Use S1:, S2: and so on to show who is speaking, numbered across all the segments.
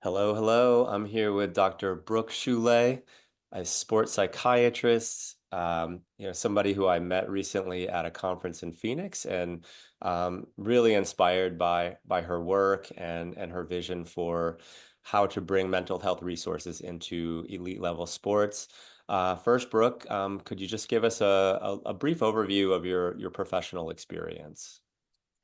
S1: Hello, hello. I'm here with Dr. Brooke Shuley, a sports psychiatrist, somebody who I met recently at a conference in Phoenix and really inspired by her work and her vision for how to bring mental health resources into elite level sports. First, Brooke, could you just give us a brief overview of your professional experience?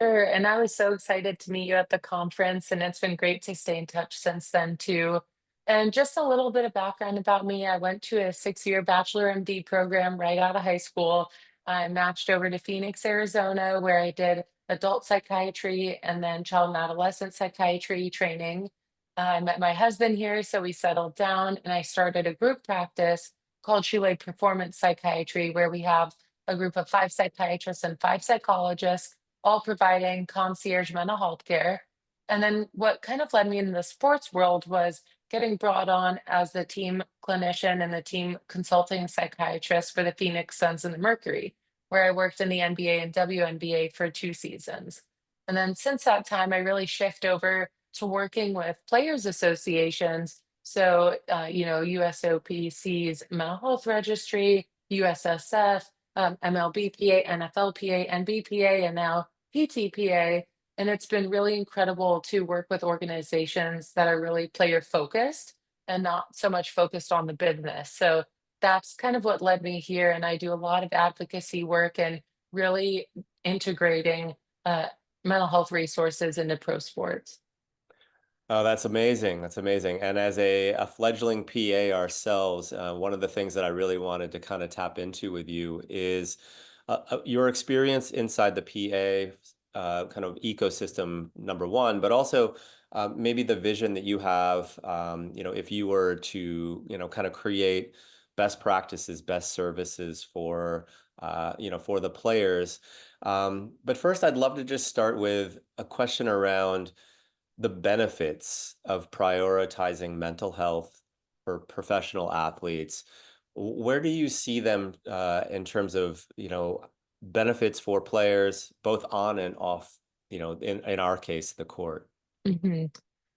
S2: Sure. And I was so excited to meet you at the conference, and it's been great to stay in touch since then too. And just a little bit of background about me. I went to a 6-year Bachelor MD program right out of high school. I matched over to Phoenix, Arizona, where I did adult psychiatry and then child and adolescent psychiatry training. I met my husband here, so we settled down, and I started a group practice called Shule Performance Psychiatry, where we have a group of 5 psychiatrists and 5 psychologists all providing concierge mental health care. And then what kind of led me into the sports world was getting brought on as the team clinician and the team consulting psychiatrist for the Phoenix Suns and the Mercury, where I worked in the NBA and WNBA for 2 seasons. And then since that time, I really shift over to working with players associations. So, USOPC's mental health registry, USSF, MLBPA, NFLPA, NBPA, and now PTPA, and it's been really incredible to work with organizations that are really player focused and not so much focused on the business. So that's kind of what led me here. And I do a lot of advocacy work and really integrating uh, mental health resources into pro sports.
S1: Oh, that's amazing. That's amazing. And as a fledgling PA ourselves, one of the things that I really wanted to kind of tap into with you is your experience inside the PA kind of ecosystem, number one, but also maybe the vision that you have, if you were to, kind of create best practices, best services for the players. But first, I'd love to just start with a question around the benefits of prioritizing mental health for professional athletes. Where do you see them in terms of, benefits for players, both on and off, in our case, the court?
S2: Mhm.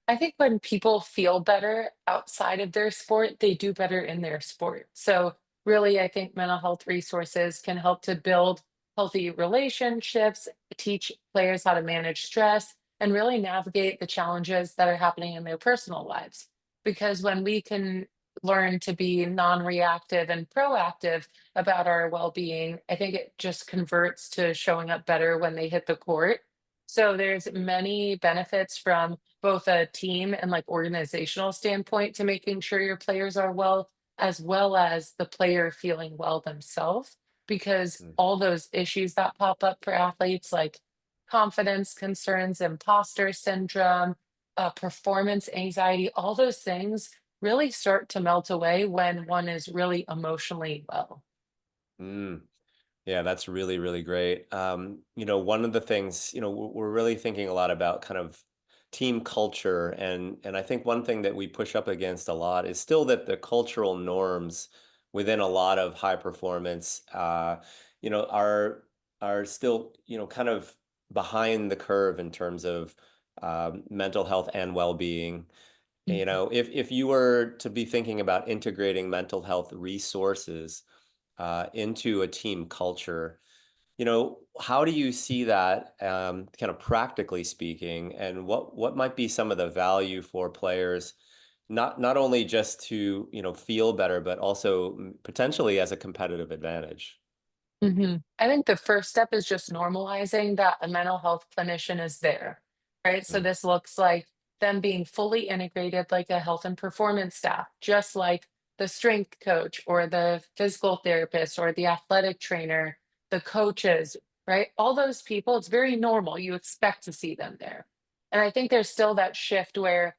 S2: I think when people feel better outside of their sport, they do better in their sport. So, really, I think mental health resources can help to build healthy relationships, teach players how to manage stress, and really navigate the challenges that are happening in their personal lives. Because when we can learn to be non reactive and proactive about our well being, I think it just converts to showing up better when they hit the court. So there's many benefits from both a team and like organizational standpoint to making sure your players are well as the player feeling well themselves. Because
S1: Mm.
S2: all those issues that pop up for athletes, like confidence concerns, imposter syndrome, performance anxiety, all those things really start to melt away when one is really emotionally well.
S1: Mm. Yeah, that's really, really great. One of the things, we're really thinking a lot about kind of team culture, and I think one thing that we push up against a lot is still that the cultural norms within a lot of high performance, you know, are are still, kind of behind the curve in terms of mental health and well-being.
S2: Mhm.
S1: If you were to be thinking about integrating mental health resources into a team culture, how do you see that kind of practically speaking, and what might be some of the value for players, not only just to, feel better, but also potentially as a competitive advantage?
S2: I think the first step is just normalizing that a mental health clinician is there, right? So
S1: Mm.
S2: this looks like them being fully integrated like a health and performance staff, just like the strength coach or the physical therapist or the athletic trainer, the coaches, right? All those people, it's very normal. You expect to see them there. And I think there's still that shift where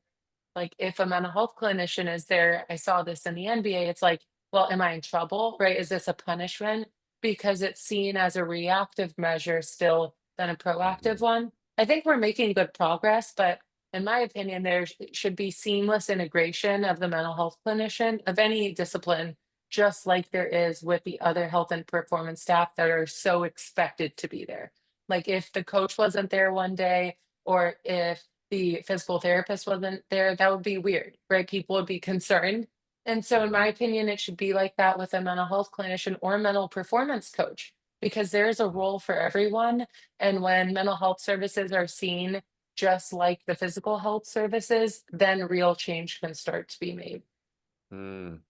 S2: like, if a mental health clinician is there, I saw this in the NBA, it's like, well, am I in trouble, right? Is this a punishment? Because it's seen as a reactive measure still than a proactive
S1: Mhm.
S2: one. I think we're making good progress, but in my opinion, should be seamless integration of the mental health clinician of any discipline, just like there is with the other health and performance staff that are so expected to be there. Like if the coach wasn't there one day, or if the physical therapist wasn't there, that would be weird, right? People would be concerned. And so, in
S1: Mhm.
S2: my opinion, it should be like that with a mental health clinician or mental performance coach, because there's a role for everyone. And when mental health services are seen just like the physical health services, then real change can start to be made.
S1: Mm.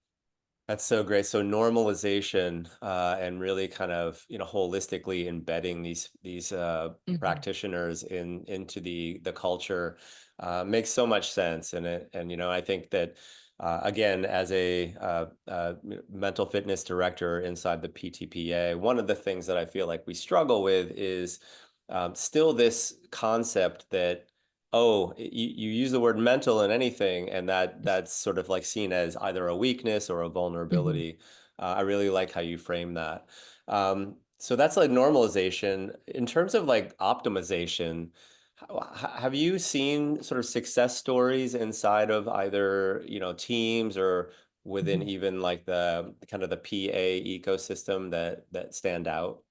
S1: That's so great. So normalization, and really kind of, holistically embedding these
S2: Mhm,
S1: practitioners into the culture makes so much sense. I think that again, as a mental fitness director inside the PTPA, one of the things that I feel like we struggle with is still this concept that, oh, you use the word mental in anything, and that's sort of like seen as either a weakness or a
S2: mhm.
S1: vulnerability. I really like how you frame that. So that's like normalization. In terms of like optimization, have you seen sort of success stories inside of either, teams or within
S2: Mhm.
S1: even like the kind of the PA ecosystem that stand out?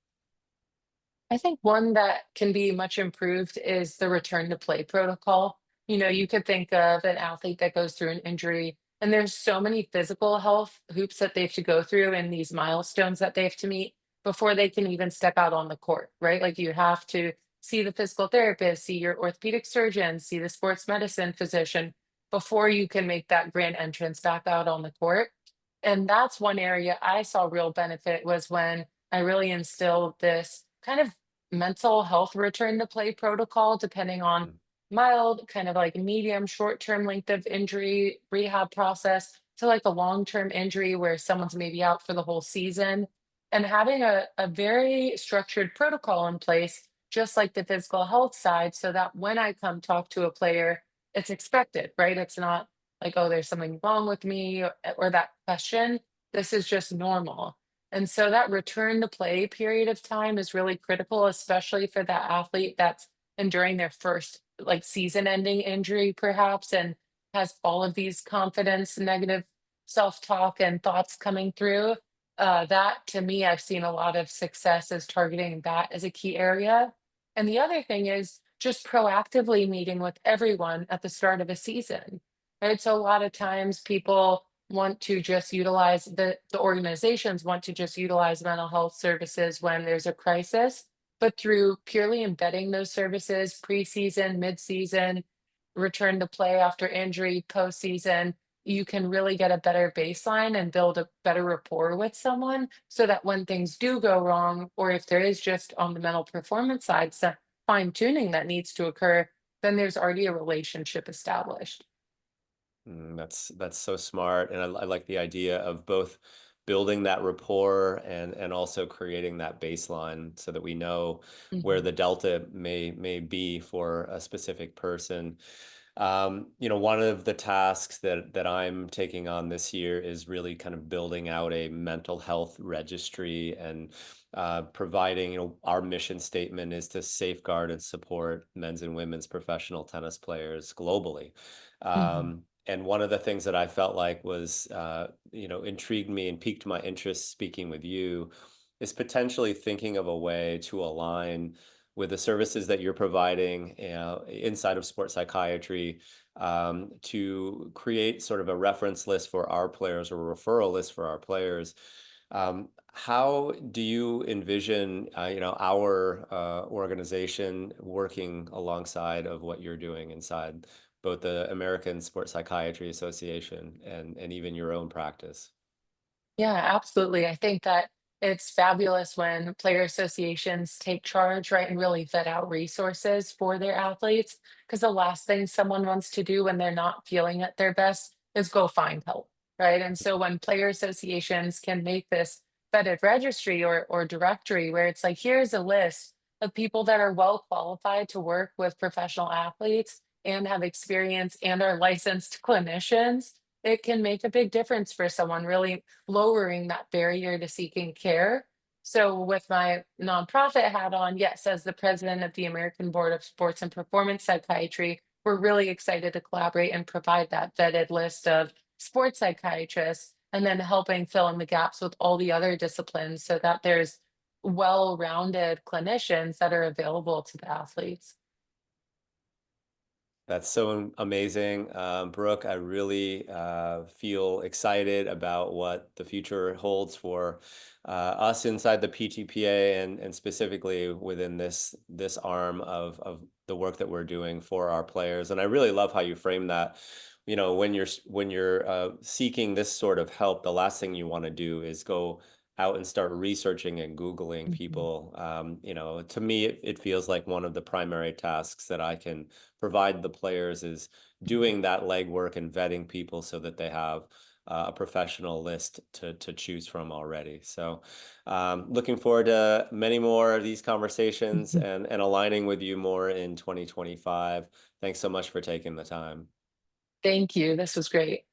S2: I think one that can be much improved is the return to play protocol. You could think of an athlete that goes through an injury, and there's so many physical health hoops that they have to go through and these milestones that they have to meet before they can even step out on the court, right? Like you have to see the physical therapist, see your orthopedic surgeon, see the sports medicine physician before you can make that grand entrance back out on the court. And that's one area I saw real benefit was when I really instilled this kind of mental health return to play protocol, depending on
S1: Mm,
S2: mild, kind of like medium, short-term length of injury rehab process to like a long-term injury where someone's maybe out for the whole season. And having a very structured protocol in place, just like the physical health side, so that when I come talk to a player, it's expected, right? It's not like, oh, there's something wrong with me or that question. This is just normal. And so that return to play period of time is really critical, especially for that athlete that's enduring their first like season ending injury, perhaps, and has all of these confidence, negative self talk, and thoughts coming through. That to me, I've seen a lot of success as targeting that as a key area. And the other thing is just proactively meeting with everyone at the start of a season. Right. So a lot of times people want to just utilize the organizations want to just utilize mental health services when there's a crisis, but through purely embedding those services preseason, midseason, return to play after injury, postseason, you can really get a better baseline and build a better rapport with someone so that when things do go wrong, or if there is just on the mental performance side some fine tuning that needs to occur, then there's already a relationship established.
S1: that's so smart, and I like the idea of both building that rapport and also creating that baseline so that we know where
S2: Mhm,
S1: the delta may be for a specific person. One of the tasks that I'm taking on this year is really kind of building out a mental health registry and providing, our mission statement is to safeguard and support men's and women's professional tennis players globally.
S2: mhm,
S1: And one of the things that I felt like was, intrigued me and piqued my interest speaking with you is potentially thinking of a way to align with the services that you're providing, inside of sports psychiatry, to create sort of a reference list for our players or a referral list for our players. How do you envision, our organization working alongside of what you're doing inside both the American Sports Psychiatry Association and even your own practice?
S2: Yeah, absolutely. I think that it's fabulous when player associations take charge, right, and really vet out resources for their athletes. Because the last thing someone wants to do when they're not feeling at their best is go find help, right? And so when player associations can make this vetted registry or directory where it's like, here's a list of people that are well qualified to work with professional athletes and have experience and are licensed clinicians, it can make a big difference for someone, really lowering that barrier to seeking care. So, with my nonprofit hat on, yes, as the president of the American Board of Sports and Performance Psychiatry, we're really excited to collaborate and provide that vetted list of sports psychiatrists and then helping fill in the gaps with all the other disciplines so that there's well rounded clinicians that are available to the athletes.
S1: That's so amazing. Brooke, I really feel excited about what the future holds for us inside the PTPA and specifically within this arm of the work that we're doing for our players. And I really love how you frame that. You know, when you're seeking this sort of help, the last thing you want to do is go out and start researching and Googling
S2: Mhm.
S1: people. You know, to me, it feels like one of the primary tasks that I can provide the players is doing that legwork and vetting people so that they have a professional list to choose from already. So, looking forward to many more of these conversations and aligning with you more in 2025. Thanks so much for taking the time.
S2: Thank you. This was great.